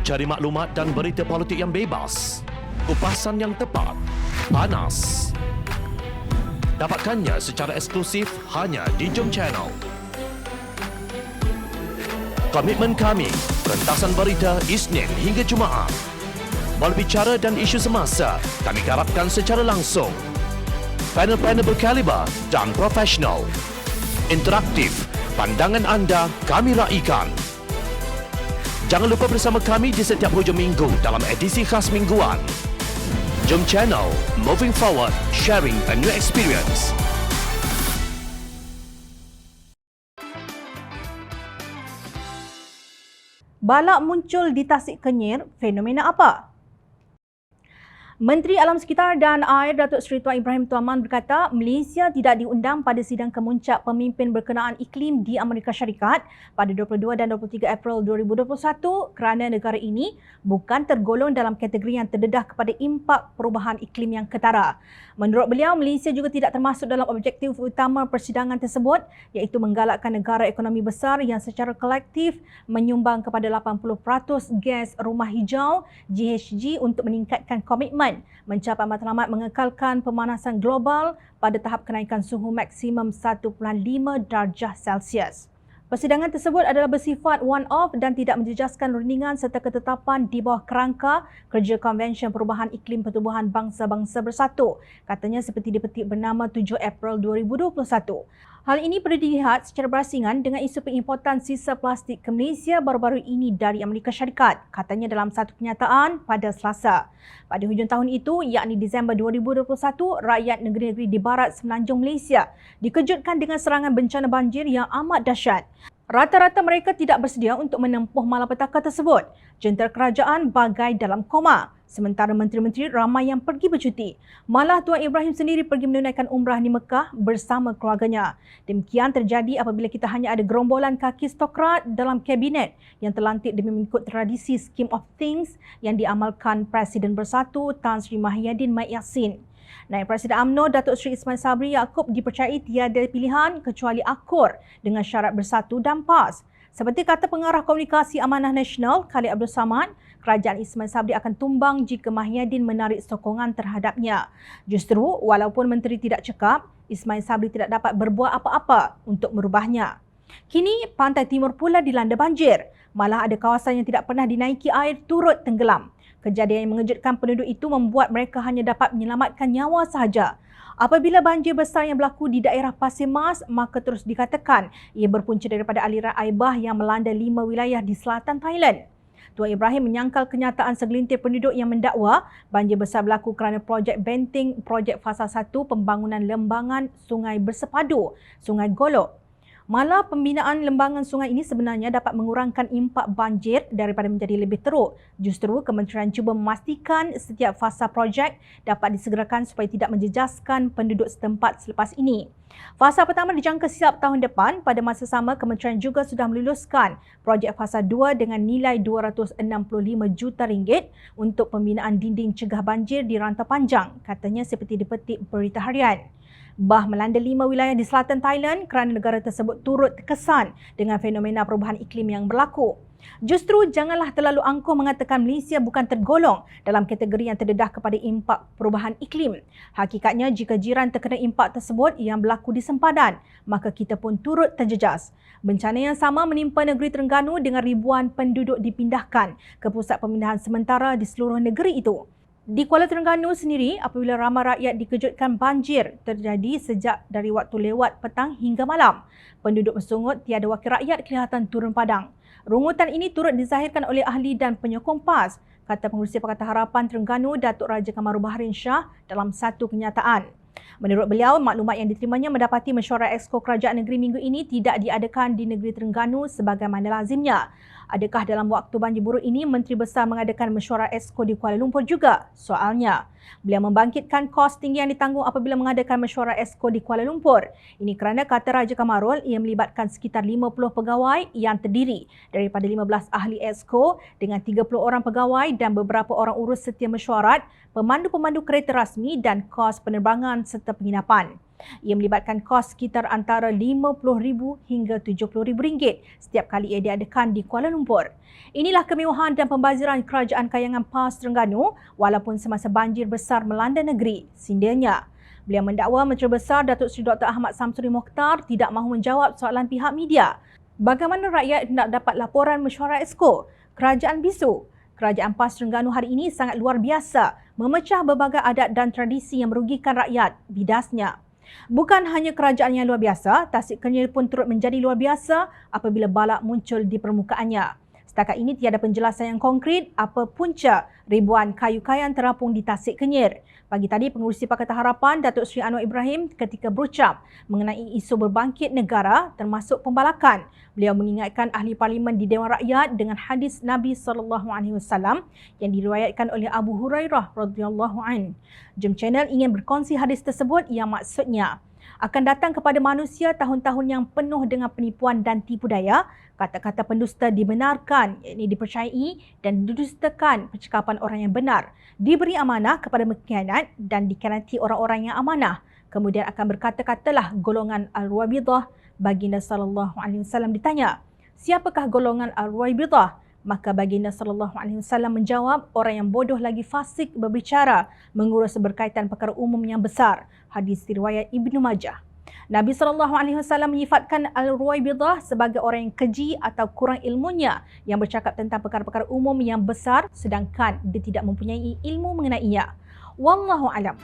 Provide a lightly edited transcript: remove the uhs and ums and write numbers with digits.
Cari maklumat dan berita politik yang bebas, kupasan yang tepat, panas. Dapatkannya secara eksklusif hanya di Jom Channel. Komitmen kami, rentasan berita Isnin hingga Jumaat. Berbicara dan isu semasa, kami garapkan secara langsung. Panel-panel berkaliber dan profesional. Interaktif, pandangan anda kami raikan. Jangan lupa bersama kami di setiap hujung minggu dalam edisi khas mingguan. Jom Channel, moving forward, sharing a new experience. Balak muncul di Tasik Kenyir, fenomena apa? Menteri Alam Sekitar dan Air Datuk Seri Tuan Ibrahim Tuaman berkata Malaysia tidak diundang pada sidang kemuncak pemimpin berkenaan iklim di Amerika Syarikat pada 22 dan 23 April 2021 kerana negara ini bukan tergolong dalam kategori yang terdedah kepada impak perubahan iklim yang ketara. Menurut beliau, Malaysia juga tidak termasuk dalam objektif utama persidangan tersebut iaitu menggalakkan negara ekonomi besar yang secara kolektif menyumbang kepada 80% gas rumah hijau GHG untuk meningkatkan komitmen mencapai matlamat mengekalkan pemanasan global pada tahap kenaikan suhu maksimum 1.5 darjah Celsius. Persidangan tersebut adalah bersifat one-off dan tidak menjejaskan rundingan serta ketetapan di bawah kerangka kerja Konvensyen Perubahan Iklim Pertubuhan Bangsa-Bangsa Bersatu, katanya seperti dipetik bernama 7 April 2021. Hal ini perlu dilihat secara berasingan dengan isu pengimportan sisa plastik ke Malaysia baru-baru ini dari Amerika Syarikat, katanya dalam satu kenyataan pada Selasa. Pada hujung tahun itu, yakni Disember 2021, rakyat negeri-negeri di barat semenanjung Malaysia dikejutkan dengan serangan bencana banjir yang amat dahsyat. Rata-rata mereka tidak bersedia untuk menempuh malapetaka tersebut. Jentera kerajaan bagai dalam koma. Sementara menteri-menteri ramai yang pergi bercuti. Malah Tuan Ibrahim sendiri pergi menunaikan umrah di Mekah bersama keluarganya. Demikian terjadi apabila kita hanya ada gerombolan kaki stokrat dalam kabinet yang terlantik demi mengikut tradisi Scheme of Things yang diamalkan Presiden Bersatu Tan Sri Mahyadin Mat Yassin. Naib Presiden UMNO Datuk Seri Ismail Sabri Yaakob dipercayai tiada pilihan kecuali akur dengan syarat bersatu dan PAS. Seperti kata pengarah komunikasi Amanah Nasional Khalid Abdul Samad, kerajaan Ismail Sabri akan tumbang jika Mahyadin menarik sokongan terhadapnya. Justru walaupun menteri tidak cekap, Ismail Sabri tidak dapat berbuat apa-apa untuk merubahnya. Kini pantai timur pula dilanda banjir. Malah ada kawasan yang tidak pernah dinaiki air turut tenggelam. Kejadian yang mengejutkan penduduk itu membuat mereka hanya dapat menyelamatkan nyawa sahaja. Apabila banjir besar yang berlaku di daerah Pasir Mas, maka terus dikatakan ia berpunca daripada aliran air bah yang melanda 5 wilayah di selatan Thailand. Tuan Ibrahim menyangkal kenyataan segelintir penduduk yang mendakwa banjir besar berlaku kerana projek benting projek fasa 1 pembangunan lembangan Sungai Bersepadu, Sungai Golok. Malah pembinaan lembangan sungai ini sebenarnya dapat mengurangkan impak banjir daripada menjadi lebih teruk. Justru kementerian cuba memastikan setiap fasa projek dapat disegerakan supaya tidak menjejaskan penduduk setempat selepas ini. Fasa pertama dijangka siap tahun depan. Pada masa sama, kementerian juga sudah meluluskan projek fasa 2 dengan nilai RM265 juta untuk pembinaan dinding cegah banjir di rantau panjang, katanya seperti dipetik Berita Harian. Bah melanda 5 wilayah di selatan Thailand kerana negara tersebut turut terkesan dengan fenomena perubahan iklim yang berlaku. Justru janganlah terlalu angkuh mengatakan Malaysia bukan tergolong dalam kategori yang terdedah kepada impak perubahan iklim. Hakikatnya jika jiran terkena impak tersebut yang berlaku di sempadan, maka kita pun turut terjejas. Bencana yang sama menimpa negeri Terengganu dengan ribuan penduduk dipindahkan ke pusat pemindahan sementara di seluruh negeri itu. Di Kuala Terengganu sendiri, apabila ramai rakyat dikejutkan banjir terjadi sejak dari waktu lewat petang hingga malam. Penduduk bersungut tiada wakil rakyat kelihatan turun padang. Rungutan ini turut dizahirkan oleh ahli dan penyokong PAS, kata Pengerusi Pakatan Harapan Terengganu Datuk Raja Kamaru Baharin Shah dalam satu kenyataan. Menurut beliau, maklumat yang diterimanya mendapati mesyuarat Exco Kerajaan Negeri minggu ini tidak diadakan di negeri Terengganu sebagaimana lazimnya. Adakah dalam waktu banjir buruk ini Menteri Besar mengadakan mesyuarat Exco di Kuala Lumpur juga? Soalnya, beliau membangkitkan kos tinggi yang ditanggung apabila mengadakan mesyuarat Exco di Kuala Lumpur. Ini kerana kata Raja Kamarul, ia melibatkan sekitar 50 pegawai yang terdiri daripada 15 ahli Exco dengan 30 orang pegawai dan beberapa orang urus setiap mesyuarat, pemandu-pemandu kereta rasmi dan kos penerbangan serta penginapan. Ia melibatkan kos sekitar antara RM50,000 hingga RM70,000 setiap kali ia diadakan di Kuala Lumpur. Inilah kemewahan dan pembaziran Kerajaan Kayangan PAS Terengganu walaupun semasa banjir besar melanda negeri, sindanya. Beliau mendakwa Menteri Besar Datuk Seri Dr. Ahmad Samsuri Mokhtar tidak mahu menjawab soalan pihak media. Bagaimana rakyat hendak dapat laporan mesyuarat Exco? Kerajaan bisu. Kerajaan PAS Terengganu hari ini sangat luar biasa, memecah berbagai adat dan tradisi yang merugikan rakyat, bidasnya. Bukan hanya kerajaan yang luar biasa, Tasik Kenyir pun turut menjadi luar biasa apabila balak muncul di permukaannya. Setakat ini tiada penjelasan yang konkret apa punca ribuan kayu kayan terapung di Tasik Kenyir. Pagi tadi, Pengerusi Pakatan Harapan Datuk Seri Anwar Ibrahim ketika berucap mengenai isu berbangkit negara termasuk pembalakan. Beliau mengingatkan ahli parlimen di Dewan Rakyat dengan hadis Nabi SAW yang diriwayatkan oleh Abu Hurairah radhiyallahu an. Jom Channel ingin berkongsi hadis tersebut yang maksudnya akan datang kepada manusia tahun-tahun yang penuh dengan penipuan dan tipu daya. Kata-kata pendusta dibenarkan, yakni dipercayai dan didustakan percakapan orang yang benar. Diberi amanah kepada pengkhianat dan dikhianati orang-orang yang amanah. Kemudian akan berkata-katalah golongan Al-Rabidah. Baginda SAW ditanya, siapakah golongan Al-Rabidah? Maka baginda SAW menjawab, orang yang bodoh lagi fasik berbicara mengurus berkaitan perkara umum yang besar. Hadis riwayat Ibnu Majah. Nabi SAW menyifatkan Al-Ruwaibidah sebagai orang yang keji atau kurang ilmunya yang bercakap tentang perkara-perkara umum yang besar sedangkan dia tidak mempunyai ilmu mengenainya. Wallahu alam.